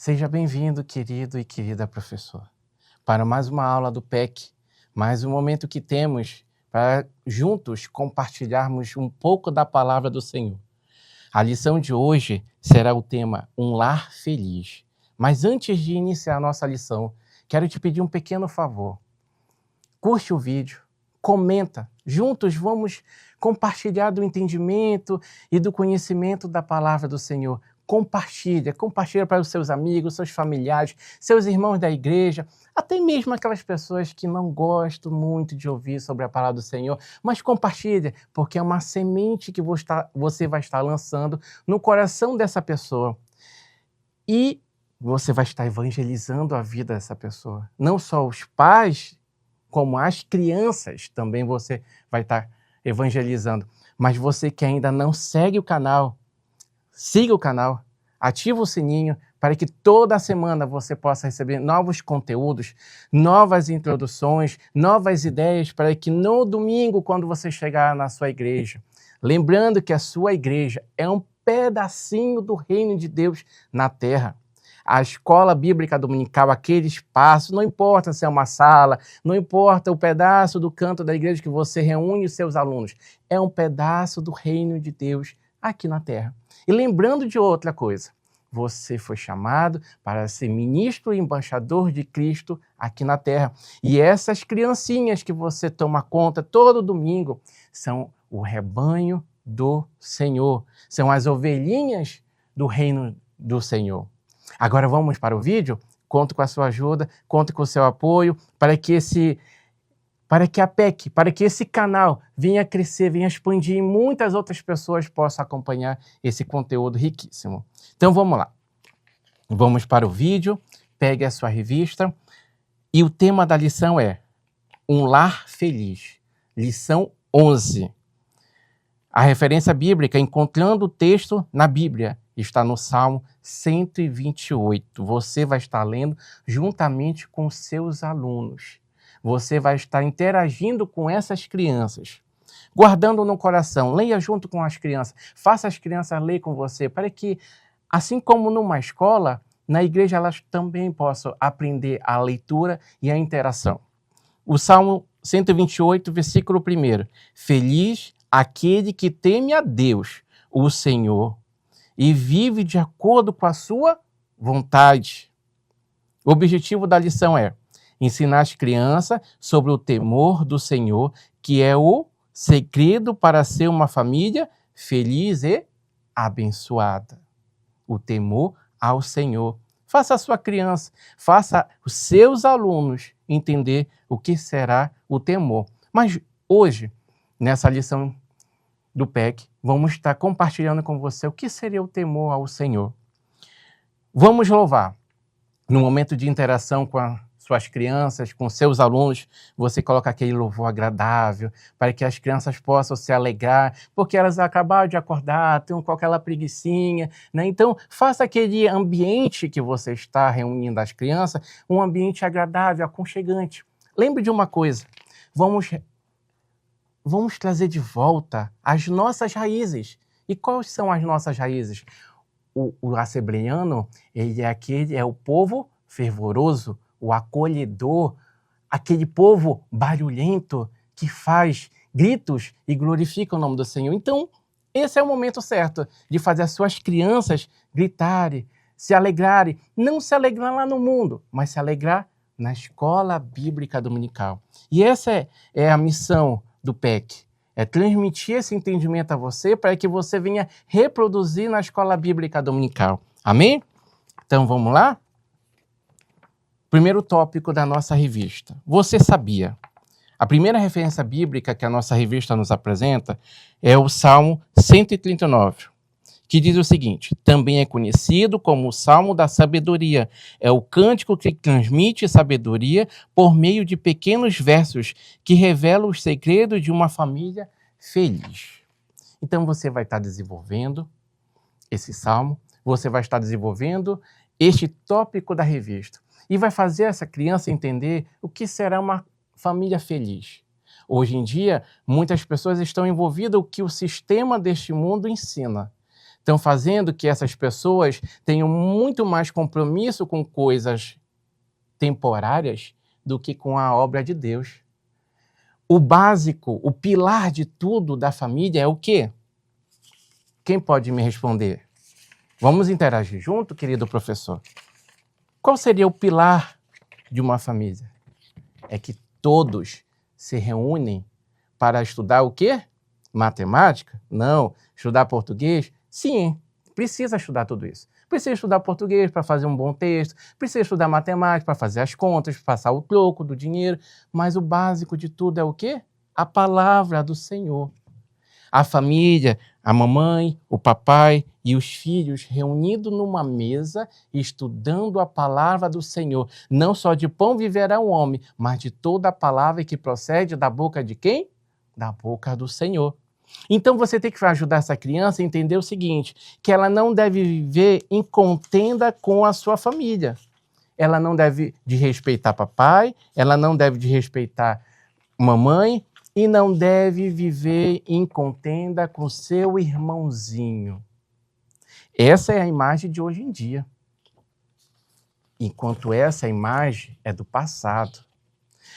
Seja bem-vindo, querido e querida professor, para mais uma aula do PEC, mais um momento que temos para juntos compartilharmos um pouco da palavra do Senhor. A lição de hoje será o tema Um Lar Feliz. Mas antes de iniciar a nossa lição, quero te pedir um pequeno favor. Curte o vídeo, comenta, juntos vamos compartilhar do entendimento e do conhecimento da palavra do Senhor. Compartilha para os seus amigos, seus familiares, seus irmãos da igreja, até mesmo aquelas pessoas que não gostam muito de ouvir sobre a palavra do Senhor, mas compartilha, porque é uma semente que você vai estar lançando no coração dessa pessoa. E você vai estar evangelizando a vida dessa pessoa. Não só os pais, como as crianças também você vai estar evangelizando. Mas você que ainda não segue o canal, siga o canal, ativa o sininho para que toda semana você possa receber novos conteúdos, novas introduções, novas ideias para que no domingo, quando você chegar na sua igreja, lembrando que a sua igreja é um pedacinho do reino de Deus na terra. A escola bíblica dominical, aquele espaço, não importa se é uma sala, não importa o pedaço do canto da igreja que você reúne os seus alunos, é um pedaço do reino de Deus aqui na terra. E lembrando de outra coisa, você foi chamado para ser ministro e embaixador de Cristo aqui na terra. E essas criancinhas que você toma conta todo domingo são o rebanho do Senhor, são as ovelhinhas do reino do Senhor. Agora vamos para o vídeo? Conto com a sua ajuda, conto com o seu apoio para que a PEC, para que esse canal venha crescer, venha expandir e muitas outras pessoas possam acompanhar esse conteúdo riquíssimo. Então vamos lá. Vamos para o vídeo, pegue a sua revista e o tema da lição é Um Lar Feliz, lição 11. A referência bíblica, encontrando o texto na Bíblia, está no Salmo 128. Você vai estar lendo juntamente com seus alunos. Você vai estar interagindo com essas crianças, guardando no coração. Leia junto com as crianças. Faça as crianças ler com você, para que, assim como numa escola, na igreja elas também possam aprender a leitura e a interação. O Salmo 128, versículo 1. Feliz aquele que teme a Deus, o Senhor, e vive de acordo com a sua vontade. O objetivo da lição é ensinar as crianças sobre o temor do Senhor, que é o segredo para ser uma família feliz e abençoada. O temor ao Senhor. Faça a sua criança, faça os seus alunos entender o que será o temor. Mas hoje, nessa lição do PEC, vamos estar compartilhando com você o que seria o temor ao Senhor. Vamos louvar. No momento de interação com as suas crianças, com seus alunos, você coloca aquele louvor agradável para que as crianças possam se alegrar, porque elas acabaram de acordar, estão com aquela preguicinha, né? Então, faça aquele ambiente que você está reunindo as crianças, um ambiente agradável, aconchegante. Lembre de uma coisa, vamos trazer de volta as nossas raízes. E quais são as nossas raízes? O assembleano, ele é o povo fervoroso, o acolhedor, aquele povo barulhento que faz gritos e glorifica o nome do Senhor. Então, esse é o momento certo de fazer as suas crianças gritarem, se alegrarem. Não se alegrar lá no mundo, mas se alegrar na escola bíblica dominical. E essa é a missão do PEC. É transmitir esse entendimento a você para que você venha reproduzir na escola bíblica dominical. Amém? Então vamos lá? Primeiro tópico da nossa revista. Você sabia? A primeira referência bíblica que a nossa revista nos apresenta é o Salmo 139, que diz o seguinte: também é conhecido como o Salmo da Sabedoria. É o cântico que transmite sabedoria por meio de pequenos versos que revelam os segredos de uma família feliz. Então você vai estar desenvolvendo esse salmo, você vai estar desenvolvendo este tópico da revista e vai fazer essa criança entender o que será uma família feliz. Hoje em dia, muitas pessoas estão envolvidas no que o sistema deste mundo ensina. Estão fazendo que essas pessoas tenham muito mais compromisso com coisas temporárias do que com a obra de Deus. O básico, o pilar de tudo da família é o quê? Quem pode me responder? Vamos interagir junto, querido professor? Qual seria o pilar de uma família? É que todos se reúnem para estudar o quê? Matemática? Não. Estudar português? Sim, precisa estudar tudo isso. Precisa estudar português para fazer um bom texto, precisa estudar matemática para fazer as contas, passar o troco do dinheiro, mas o básico de tudo é o quê? A palavra do Senhor. A família, a mamãe, o papai e os filhos reunidos numa mesa, estudando a palavra do Senhor. Não só de pão viverá o homem, mas de toda a palavra que procede da boca de quem? Da boca do Senhor. Então você tem que ajudar essa criança a entender o seguinte, que ela não deve viver em contenda com a sua família. Ela não deve desrespeitar papai, ela não deve desrespeitar mamãe e não deve viver em contenda com seu irmãozinho. Essa é a imagem de hoje em dia. Enquanto essa imagem é do passado.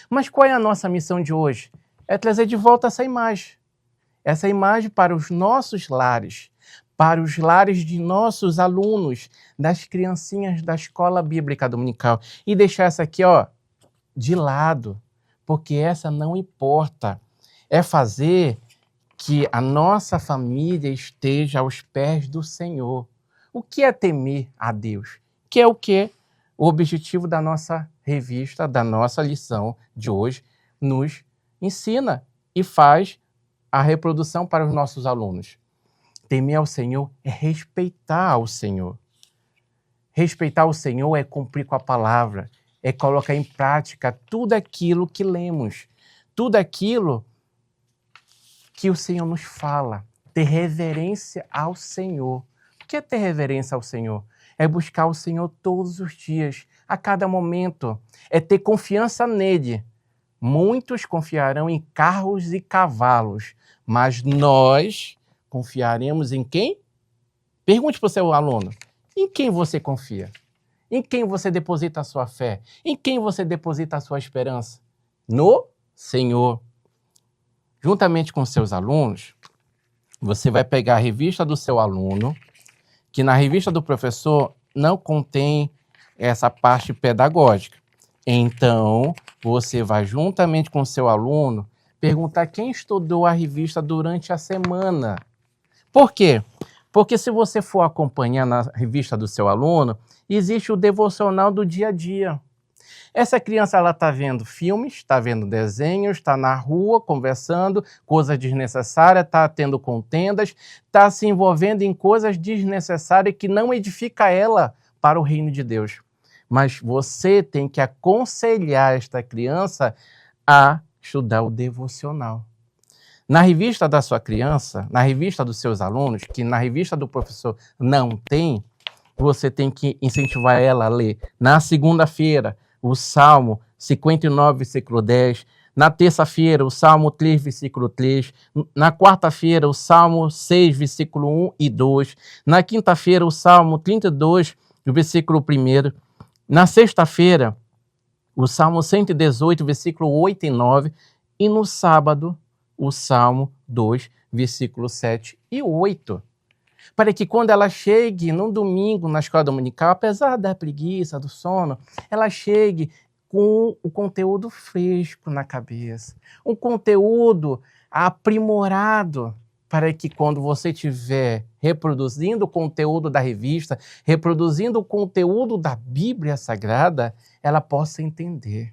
Mas qual é a nossa missão de hoje? É trazer de volta essa imagem. Essa imagem para os nossos lares, para os lares de nossos alunos, das criancinhas da escola bíblica dominical. E deixar essa aqui, de lado, porque essa não importa. É fazer que a nossa família esteja aos pés do Senhor. O que é temer a Deus? Que é o quê? O objetivo da nossa revista, da nossa lição de hoje, nos ensina e faz a reprodução para os nossos alunos. Temer ao Senhor é respeitar ao Senhor. Respeitar o Senhor é cumprir com a palavra, é colocar em prática tudo aquilo que lemos, tudo aquilo que o Senhor nos fala. Ter reverência ao Senhor. O que é ter reverência ao Senhor? É buscar o Senhor todos os dias, a cada momento. É ter confiança nele. Muitos confiarão em carros e cavalos, mas nós confiaremos em quem? Pergunte para o seu aluno. Em quem você confia? Em quem você deposita a sua fé? Em quem você deposita a sua esperança? No Senhor. Juntamente com seus alunos, você vai pegar a revista do seu aluno, que na revista do professor não contém essa parte pedagógica. Então, você vai juntamente com seu aluno perguntar quem estudou a revista durante a semana. Por quê? Porque se você for acompanhar na revista do seu aluno, existe o devocional do dia a dia. Essa criança está vendo filmes, está vendo desenhos, está na rua conversando, coisas desnecessárias, está tendo contendas, está se envolvendo em coisas desnecessárias que não edifica ela para o reino de Deus. Mas você tem que aconselhar esta criança a estudar o devocional. Na revista da sua criança, na revista dos seus alunos, que na revista do professor não tem, você tem que incentivar ela a ler na segunda-feira o Salmo 59, versículo 10, na terça-feira o Salmo 3, versículo 3, na quarta-feira o Salmo 6, versículo 1 e 2, na quinta-feira o Salmo 32, versículo 1, na sexta-feira o Salmo 118, versículo 8 e 9, e no sábado o Salmo 2, versículo 7 e 8. Para que quando ela chegue no domingo na escola dominical, apesar da preguiça, do sono, ela chegue com o conteúdo fresco na cabeça, um conteúdo aprimorado, para que quando você estiver reproduzindo o conteúdo da revista, reproduzindo o conteúdo da Bíblia Sagrada, ela possa entender,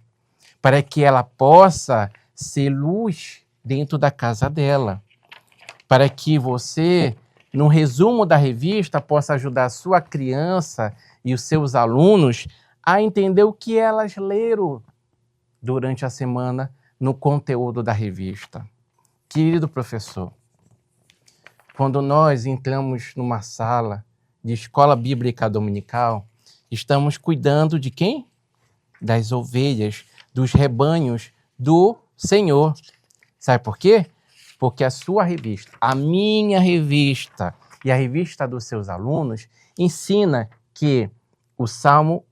para que ela possa ser luz dentro da casa dela, para que você, no resumo da revista, possa ajudar a sua criança e os seus alunos a entender o que elas leram durante a semana no conteúdo da revista. Querido professor, quando nós entramos numa sala de escola bíblica dominical, estamos cuidando de quem? Das ovelhas, dos rebanhos do Senhor. Sabe por quê? Porque a sua revista, a minha revista e a revista dos seus alunos, ensina que o Salmo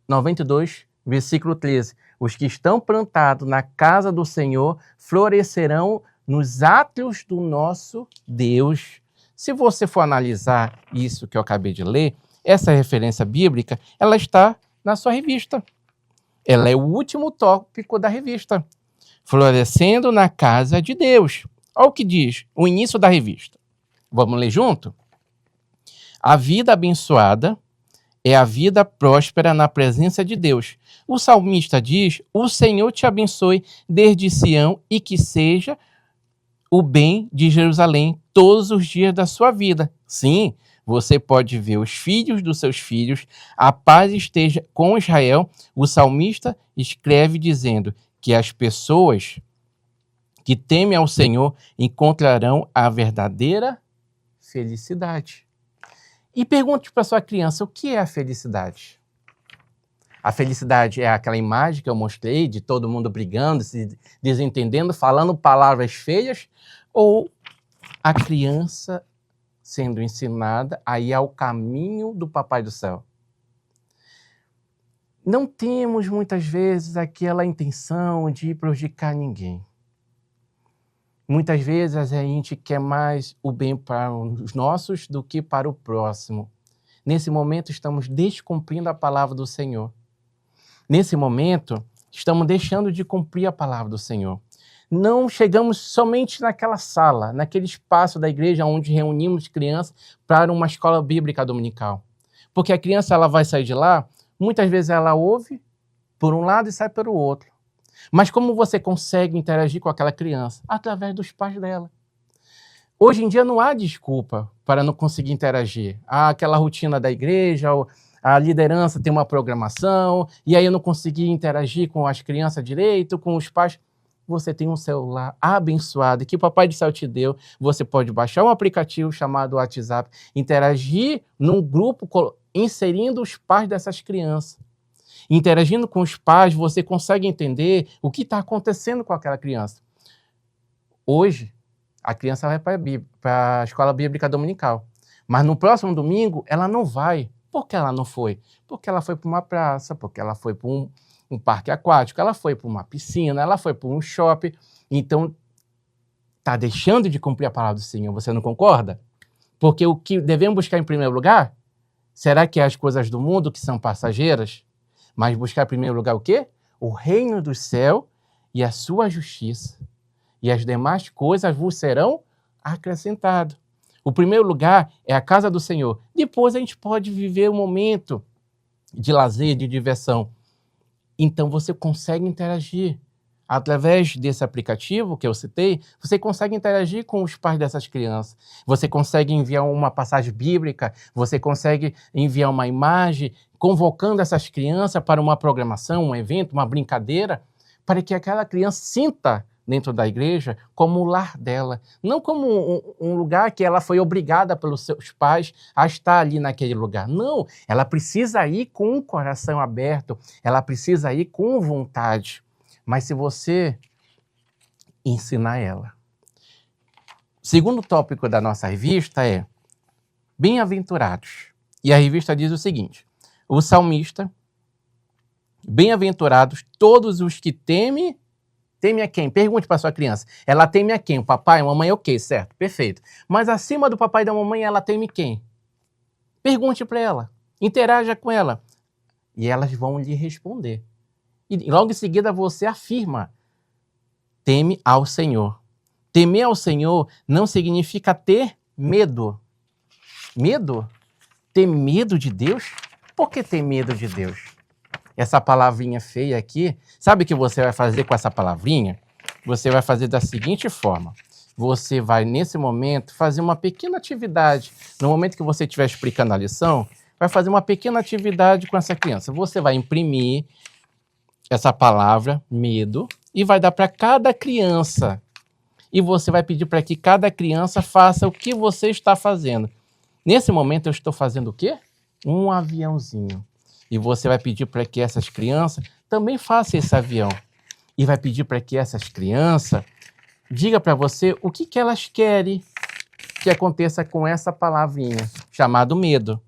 92, versículo 13, os que estão plantados na casa do Senhor florescerão nos átrios do nosso Deus. Se você for analisar isso que eu acabei de ler, essa referência bíblica, ela está na sua revista. Ela é o último tópico da revista. Florescendo na casa de Deus. Olha o que diz o início da revista. Vamos ler junto? A vida abençoada é a vida próspera na presença de Deus. O salmista diz, o Senhor te abençoe desde Sião e que seja o bem de Jerusalém todos os dias da sua vida. Sim, você pode ver os filhos dos seus filhos, a paz esteja com Israel. O salmista escreve dizendo que as pessoas que temem ao Senhor encontrarão a verdadeira felicidade. E pergunte para sua criança, o que é a felicidade? A felicidade é aquela imagem que eu mostrei de todo mundo brigando, se desentendendo, falando palavras feias, ou a criança sendo ensinada a ir ao caminho do Papai do Céu? Não temos muitas vezes aquela intenção de prejudicar ninguém. Muitas vezes a gente quer mais o bem para os nossos do que para o próximo. Nesse momento estamos descumprindo a palavra do Senhor. Nesse momento estamos deixando de cumprir a palavra do Senhor. Não chegamos somente naquela sala, naquele espaço da igreja onde reunimos crianças para uma escola bíblica dominical. Porque a criança ela vai sair de lá, muitas vezes ela ouve por um lado e sai pelo outro. Mas como você consegue interagir com aquela criança? Através dos pais dela. Hoje em dia não há desculpa para não conseguir interagir. Há aquela rotina da igreja, a liderança tem uma programação, e aí eu não consegui interagir com as crianças direito, com os pais. Você tem um celular abençoado que o Papai do Céu te deu. Você pode baixar um aplicativo chamado WhatsApp, interagir num grupo, inserindo os pais dessas crianças. Interagindo com os pais, você consegue entender o que está acontecendo com aquela criança. Hoje, a criança vai para a escola bíblica dominical. Mas no próximo domingo, ela não vai. Por que ela não foi? Porque ela foi para uma praça, porque ela foi para um parque aquático, ela foi para uma piscina, ela foi para um shopping. Então, está deixando de cumprir a palavra do Senhor. Você não concorda? Porque o que devemos buscar em primeiro lugar, será que é as coisas do mundo que são passageiras? Mas buscar em primeiro lugar o quê? O reino do céu e a sua justiça. E as demais coisas vos serão acrescentadas. O primeiro lugar é a casa do Senhor. Depois a gente pode viver um momento de lazer, de diversão. Então você consegue interagir. Através desse aplicativo que eu citei, você consegue interagir com os pais dessas crianças. Você consegue enviar uma passagem bíblica, você consegue enviar uma imagem, convocando essas crianças para uma programação, um evento, uma brincadeira, para que aquela criança sinta dentro da igreja como o lar dela. Não como um lugar que ela foi obrigada pelos seus pais a estar ali naquele lugar. Não, ela precisa ir com o coração aberto, ela precisa ir com vontade. Mas se você ensinar ela. O segundo tópico da nossa revista é bem-aventurados. E a revista diz o seguinte, o salmista, bem-aventurados todos os que temem a quem? Pergunte para sua criança. Ela teme a quem? O papai, a mamãe, ok, certo, perfeito. Mas acima do papai e da mamãe, ela teme quem? Pergunte para ela, interaja com ela. E elas vão lhe responder. E logo em seguida você afirma, teme ao Senhor. Temer ao Senhor não significa ter medo. Medo? Ter medo de Deus? Por que ter medo de Deus? Essa palavrinha feia aqui, sabe o que você vai fazer com essa palavrinha? Você vai fazer da seguinte forma. Você vai, nesse momento, fazer uma pequena atividade. No momento que você estiver explicando a lição, vai fazer uma pequena atividade com essa criança. Você vai imprimir essa palavra, medo, e vai dar para cada criança. E você vai pedir para que cada criança faça o que você está fazendo. Nesse momento, eu estou fazendo o quê? Um aviãozinho. E você vai pedir para que essas crianças também façam esse avião. E vai pedir para que essas crianças digam para você o que elas querem que aconteça com essa palavrinha, chamado medo.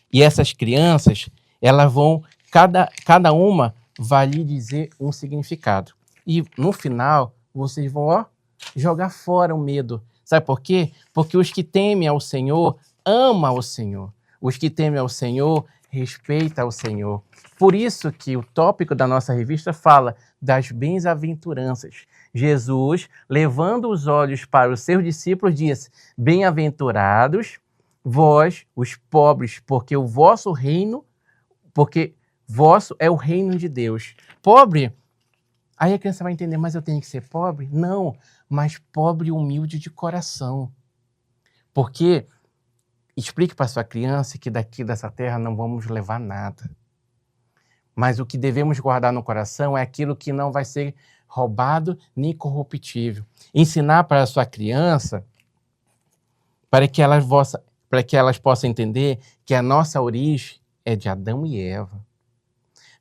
E essas crianças, elas vão, cada uma vai lhe dizer um significado. E no final, vocês vão jogar fora o medo. Sabe por quê? Porque os que temem ao Senhor, amam o Senhor. Os que temem ao Senhor, respeitam o Senhor. Por isso que o tópico da nossa revista fala das bem-aventuranças. Jesus, levando os olhos para os seus discípulos, disse: bem-aventurados vós, os pobres, porque vosso é o reino de Deus. Pobre, aí a criança vai entender, mas eu tenho que ser pobre? Não, mas pobre e humilde de coração. Porque explique para sua criança que daqui dessa terra não vamos levar nada. Mas o que devemos guardar no coração é aquilo que não vai ser roubado nem corruptível. Ensinar para a sua criança para que elas possam entender que a nossa origem é de Adão e Eva.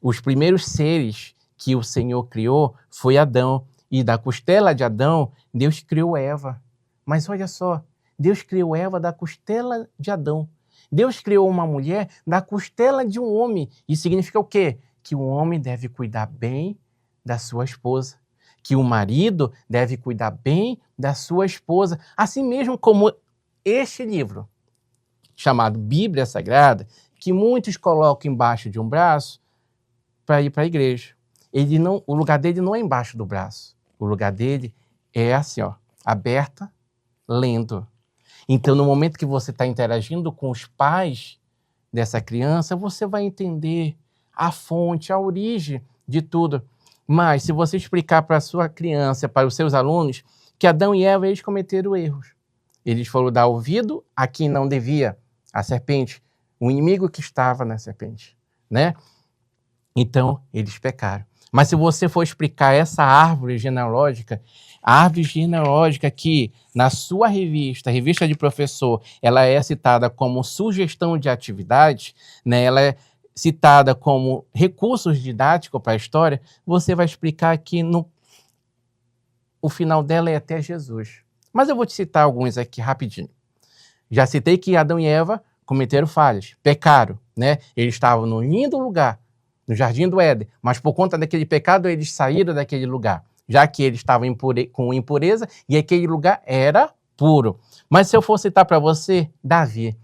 Os primeiros seres que o Senhor criou foi Adão. E da costela de Adão, Deus criou Eva. Mas olha só, Deus criou Eva da costela de Adão. Deus criou uma mulher da costela de um homem. Isso significa o quê? Que o homem deve cuidar bem da sua esposa. Que o marido deve cuidar bem da sua esposa. Assim mesmo como este livro, chamado Bíblia Sagrada, que muitos colocam embaixo de um braço para ir para a igreja. O lugar dele não é embaixo do braço. O lugar dele é assim, aberta, lendo. Então, no momento que você está interagindo com os pais dessa criança, você vai entender a fonte, a origem de tudo. Mas, se você explicar para a sua criança, para os seus alunos, que Adão e Eva, eles cometeram erros. Eles foram dar ouvido a quem não devia, a serpente, o inimigo que estava na serpente, né? Então, eles pecaram. Mas se você for explicar essa árvore genealógica, a árvore genealógica que na sua revista, revista de professor, ela é citada como sugestão de atividade, né? Ela é citada como recursos didáticos para a história, você vai explicar que o final dela é até Jesus. Mas eu vou te citar alguns aqui rapidinho. Já citei que Adão e Eva cometeram falhas, pecaram, né? Eles estavam num lindo lugar, no Jardim do Éden, mas por conta daquele pecado eles saíram daquele lugar, já que eles estavam com impureza e aquele lugar era puro. Mas se eu for citar para você, Davi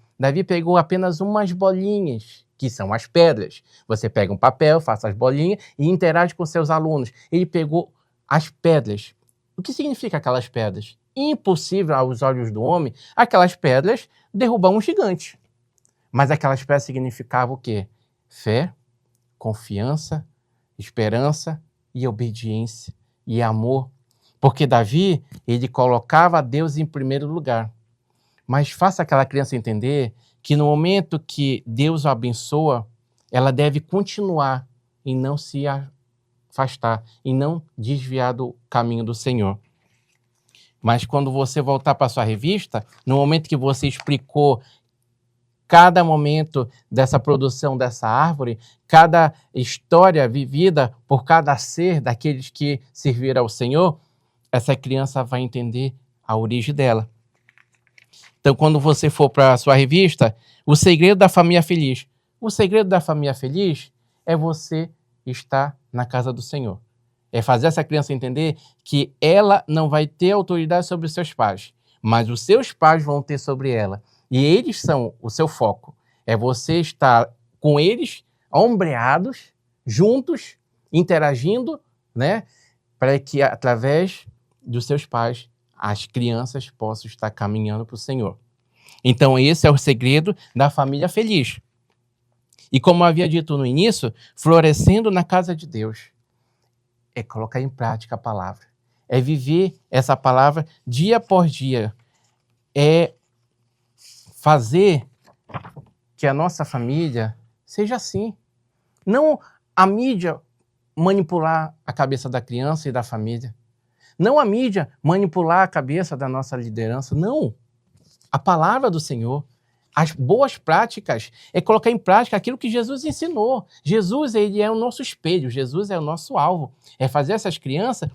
pegou apenas umas bolinhas, que são as pedras. Você pega um papel, faça as bolinhas e interage com seus alunos. Ele pegou as pedras. O que significa aquelas pedras? Impossível aos olhos do homem, aquelas pedras derrubar um gigante. Mas aquelas pedras significavam o quê? Fé, confiança, esperança e obediência e amor. Porque Davi, ele colocava Deus em primeiro lugar. Mas faça aquela criança entender que no momento que Deus o abençoa, ela deve continuar e não se afastar, e não desviar do caminho do Senhor. Mas quando você voltar para a sua revista, no momento que você explicou cada momento dessa produção dessa árvore, cada história vivida por cada ser daqueles que serviram ao Senhor, essa criança vai entender a origem dela. Então, quando você for para a sua revista, o segredo da família feliz. O segredo da família feliz é você estar na casa do Senhor. É fazer essa criança entender que ela não vai ter autoridade sobre os seus pais, mas os seus pais vão ter sobre ela. E eles são o seu foco. É você estar com eles, ombreados, juntos, interagindo, né? Para que, através dos seus pais, as crianças possam estar caminhando para o Senhor. Então, esse é o segredo da família feliz. E como eu havia dito no início, florescendo na casa de Deus. É colocar em prática a palavra. É viver essa palavra dia por dia. É fazer que a nossa família seja assim. Não a mídia manipular a cabeça da criança e da família. Não a mídia manipular a cabeça da nossa liderança. Não. A palavra do Senhor, as boas práticas, é colocar em prática aquilo que Jesus ensinou. Jesus, ele é o nosso espelho. Jesus é o nosso alvo. É fazer essas crianças,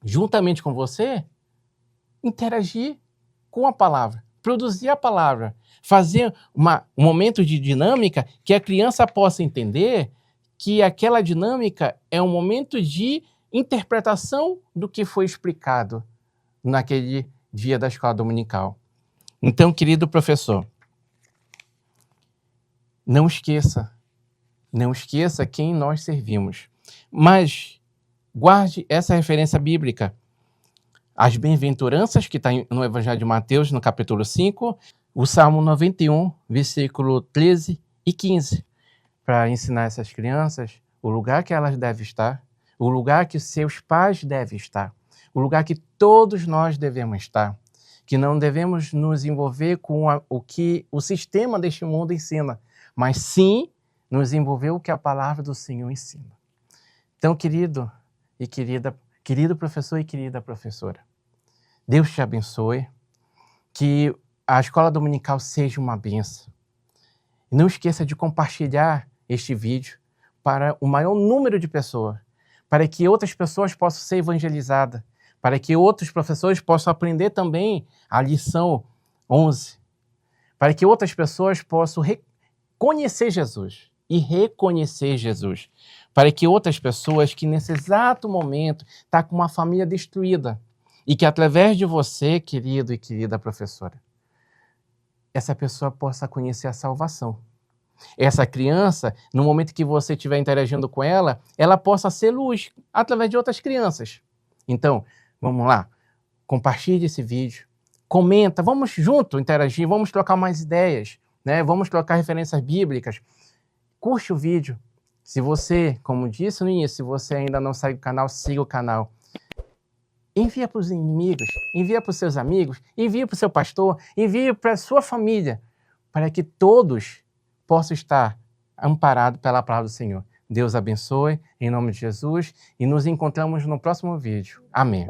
juntamente com você, interagir com a palavra, produzir a palavra, fazer um momento de dinâmica que a criança possa entender que aquela dinâmica é um momento de interpretação do que foi explicado naquele dia da escola dominical. Então, querido professor, não esqueça quem nós servimos, mas guarde essa referência bíblica. As bem-aventuranças, que está no Evangelho de Mateus, no capítulo 5, o Salmo 91, versículo 13 e 15, para ensinar essas crianças o lugar que elas devem estar, o lugar que seus pais devem estar, o lugar que todos nós devemos estar, que não devemos nos envolver com o que o sistema deste mundo ensina, mas sim nos envolver com o que a palavra do Senhor ensina. Então, querido professor e querida professora, Deus te abençoe, que a escola dominical seja uma bênção. Não esqueça de compartilhar este vídeo para o maior número de pessoas, para que outras pessoas possam ser evangelizadas, para que outros professores possam aprender também a lição 11, para que outras pessoas possam conhecer Jesus e reconhecer Jesus, para que outras pessoas que nesse exato momento estão com uma família destruída e que através de você, querido e querida professora, essa pessoa possa conhecer a salvação. Essa criança, no momento que você estiver interagindo com ela, ela possa ser luz através de outras crianças. Então, vamos lá, compartilhe esse vídeo, comenta, vamos junto interagir, vamos trocar mais ideias, né? Vamos trocar referências bíblicas. Curte o vídeo. Se você, como disse no início, se você ainda não segue o canal, siga o canal. Envia para os inimigos, envia para os seus amigos, envia para o seu pastor, envia para a sua família, para que todos possam estar amparados pela palavra do Senhor. Deus abençoe, em nome de Jesus, e nos encontramos no próximo vídeo. Amém.